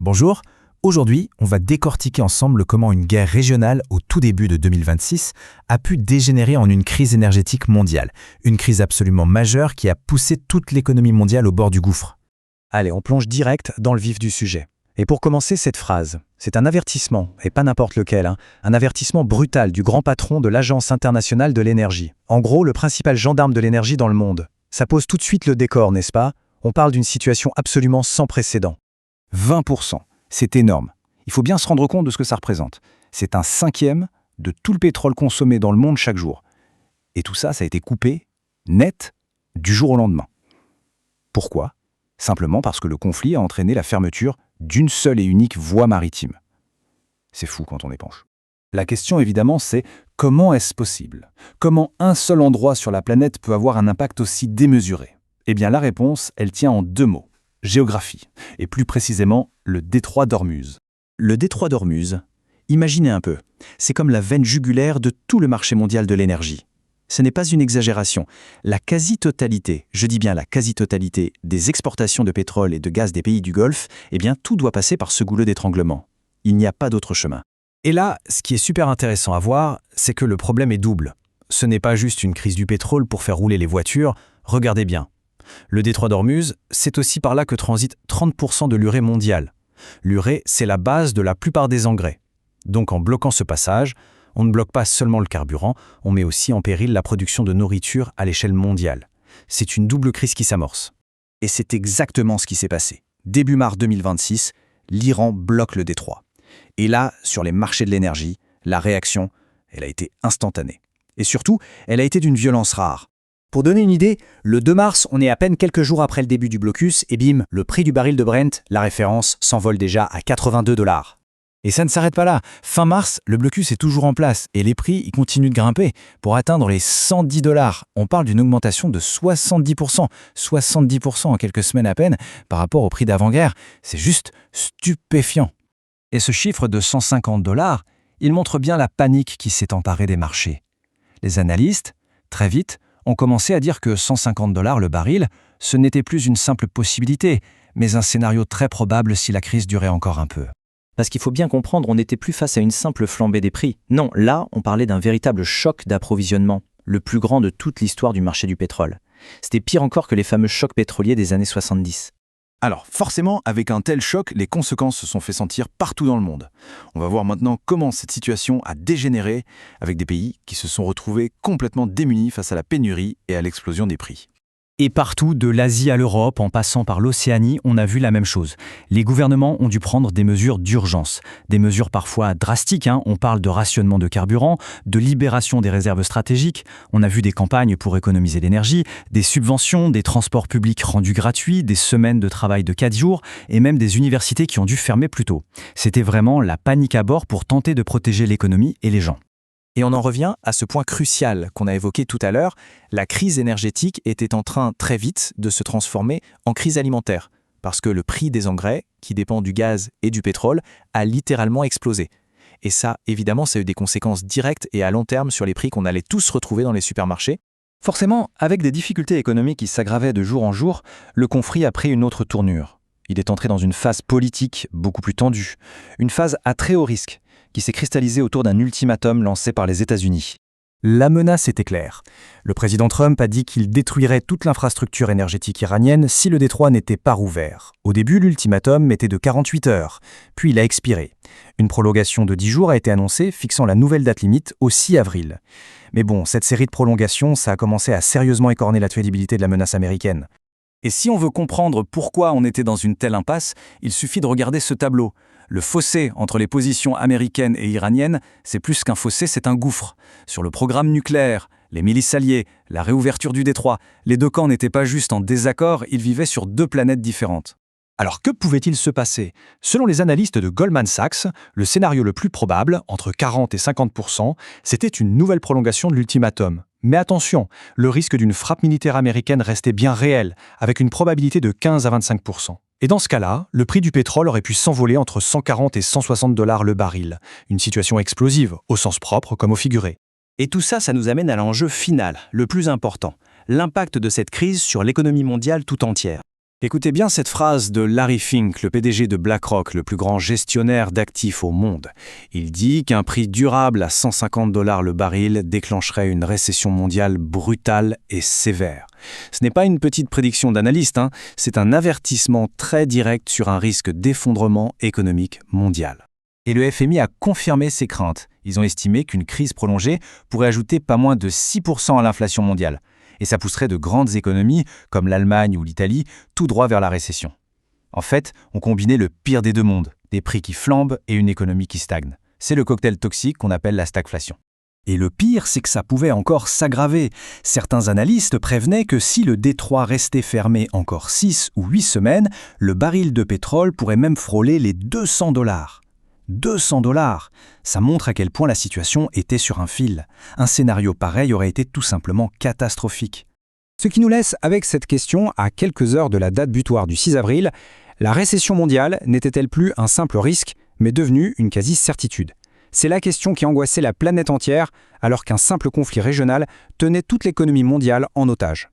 Bonjour, aujourd'hui on va décortiquer ensemble comment une guerre régionale au tout début de 2026 a pu dégénérer en une crise énergétique mondiale, une crise absolument majeure qui a poussé toute l'économie mondiale au bord du gouffre. Allez, on plonge direct dans le vif du sujet. Et pour commencer cette phrase, c'est un avertissement, et pas n'importe lequel, un avertissement brutal du grand patron de l'Agence internationale de l'énergie. En gros, le principal gendarme de l'énergie dans le monde. Ça pose tout de suite le décor, n'est-ce pas? On parle d'une situation absolument sans précédent. 20%, c'est énorme. Il faut bien se rendre compte de ce que ça représente. C'est un cinquième de tout le pétrole consommé dans le monde chaque jour. Et tout ça, ça a été coupé, net, du jour au lendemain. Pourquoi? Simplement parce que le conflit a entraîné la fermeture d'une seule et unique voie maritime. C'est fou quand on y penche. La question évidemment c'est comment est-ce possible? Comment un seul endroit sur la planète peut avoir un impact aussi démesuré? Eh bien la réponse, elle tient en deux mots. Géographie, et plus précisément le détroit d'Ormuz. Le détroit d'Ormuz, imaginez un peu, c'est comme la veine jugulaire de tout le marché mondial de l'énergie. Ce n'est pas une exagération. La quasi-totalité, je dis bien la quasi-totalité, des exportations de pétrole et de gaz des pays du Golfe, eh bien tout doit passer par ce goulot d'étranglement. Il n'y a pas d'autre chemin. Et là, ce qui est super intéressant à voir, c'est que le problème est double. Ce n'est pas juste une crise du pétrole pour faire rouler les voitures, regardez bien. Le détroit d'Ormuz, c'est aussi par là que transite 30% de l'urée mondiale. L'urée, c'est la base de la plupart des engrais. Donc en bloquant ce passage, on ne bloque pas seulement le carburant, on met aussi en péril la production de nourriture à l'échelle mondiale. C'est une double crise qui s'amorce. Et c'est exactement ce qui s'est passé. Début mars 2026, l'Iran bloque le détroit. Et là, sur les marchés de l'énergie, la réaction, elle a été instantanée. Et surtout, elle a été d'une violence rare. Pour donner une idée, le 2 mars, on est à peine quelques jours après le début du blocus, et bim, le prix du baril de Brent, la référence, s'envole déjà à 82 $. Et ça ne s'arrête pas là. Fin mars, le blocus est toujours en place et les prix y continuent de grimper pour atteindre les 110 $. On parle d'une augmentation de 70%. 70% en quelques semaines à peine par rapport au prix d'avant-guerre. C'est juste stupéfiant. Et ce chiffre de 150 $, il montre bien la panique qui s'est emparée des marchés. Les analystes, très vite, ont commencé à dire que 150 $ le baril, ce n'était plus une simple possibilité, mais un scénario très probable si la crise durait encore un peu. Parce qu'il faut bien comprendre, on n'était plus face à une simple flambée des prix. Non, là, on parlait d'un véritable choc d'approvisionnement, le plus grand de toute l'histoire du marché du pétrole. C'était pire encore que les fameux chocs pétroliers des années 70. Alors forcément, avec un tel choc, les conséquences se sont fait sentir partout dans le monde. On va voir maintenant comment cette situation a dégénéré avec des pays qui se sont retrouvés complètement démunis face à la pénurie et à l'explosion des prix. Et partout, de l'Asie à l'Europe, en passant par l'Océanie, on a vu la même chose. Les gouvernements ont dû prendre des mesures d'urgence. Des mesures parfois drastiques, on parle de rationnement de carburant, de libération des réserves stratégiques. On a vu des campagnes pour économiser l'énergie, des subventions, des transports publics rendus gratuits, des semaines de travail de 4 jours et même des universités qui ont dû fermer plus tôt. C'était vraiment la panique à bord pour tenter de protéger l'économie et les gens. Et on en revient à ce point crucial qu'on a évoqué tout à l'heure, la crise énergétique était en train très vite de se transformer en crise alimentaire, parce que le prix des engrais, qui dépend du gaz et du pétrole, a littéralement explosé. Et ça, évidemment, ça a eu des conséquences directes et à long terme sur les prix qu'on allait tous retrouver dans les supermarchés. Forcément, avec des difficultés économiques qui s'aggravaient de jour en jour, le conflit a pris une autre tournure. Il est entré dans une phase politique beaucoup plus tendue, une phase à très haut risque, qui s'est cristallisée autour d'un ultimatum lancé par les États-Unis. La menace était claire. Le président Trump a dit qu'il détruirait toute l'infrastructure énergétique iranienne si le détroit n'était pas rouvert. Au début, l'ultimatum était de 48 heures, puis il a expiré. Une prolongation de 10 jours a été annoncée, fixant la nouvelle date limite au 6 avril. Mais bon, cette série de prolongations, ça a commencé à sérieusement écorner la crédibilité de la menace américaine. Et si on veut comprendre pourquoi on était dans une telle impasse, il suffit de regarder ce tableau. Le fossé entre les positions américaines et iraniennes, c'est plus qu'un fossé, c'est un gouffre. Sur le programme nucléaire, les milices alliées, la réouverture du détroit, les deux camps n'étaient pas juste en désaccord, ils vivaient sur deux planètes différentes. Alors que pouvait-il se passer? Selon les analystes de Goldman Sachs, le scénario le plus probable, entre 40 et 50%, c'était une nouvelle prolongation de l'ultimatum. Mais attention, le risque d'une frappe militaire américaine restait bien réel, avec une probabilité de 15 à 25%. Et dans ce cas-là, le prix du pétrole aurait pu s'envoler entre 140 et 160 $ le baril. Une situation explosive, au sens propre comme au figuré. Et tout ça, ça nous amène à l'enjeu final, le plus important, l'impact de cette crise sur l'économie mondiale tout entière. Écoutez bien cette phrase de Larry Fink, le PDG de BlackRock, le plus grand gestionnaire d'actifs au monde. Il dit qu'un prix durable à 150 $ le baril déclencherait une récession mondiale brutale et sévère. Ce n'est pas une petite prédiction d'analyste, c'est un avertissement très direct sur un risque d'effondrement économique mondial. Et le FMI a confirmé ces craintes. Ils ont estimé qu'une crise prolongée pourrait ajouter pas moins de 6% à l'inflation mondiale. Et ça pousserait de grandes économies, comme l'Allemagne ou l'Italie, tout droit vers la récession. En fait, on combinait le pire des deux mondes, des prix qui flambent et une économie qui stagne. C'est le cocktail toxique qu'on appelle la stagflation. Et le pire, c'est que ça pouvait encore s'aggraver. Certains analystes prévenaient que si le détroit restait fermé encore 6 ou 8 semaines, le baril de pétrole pourrait même frôler les 200 $. 200 $, ça montre à quel point la situation était sur un fil. Un scénario pareil aurait été tout simplement catastrophique. Ce qui nous laisse avec cette question à quelques heures de la date butoir du 6 avril, la récession mondiale n'était-elle plus un simple risque, mais devenue une quasi-certitude? C'est la question qui angoissait la planète entière, alors qu'un simple conflit régional tenait toute l'économie mondiale en otage.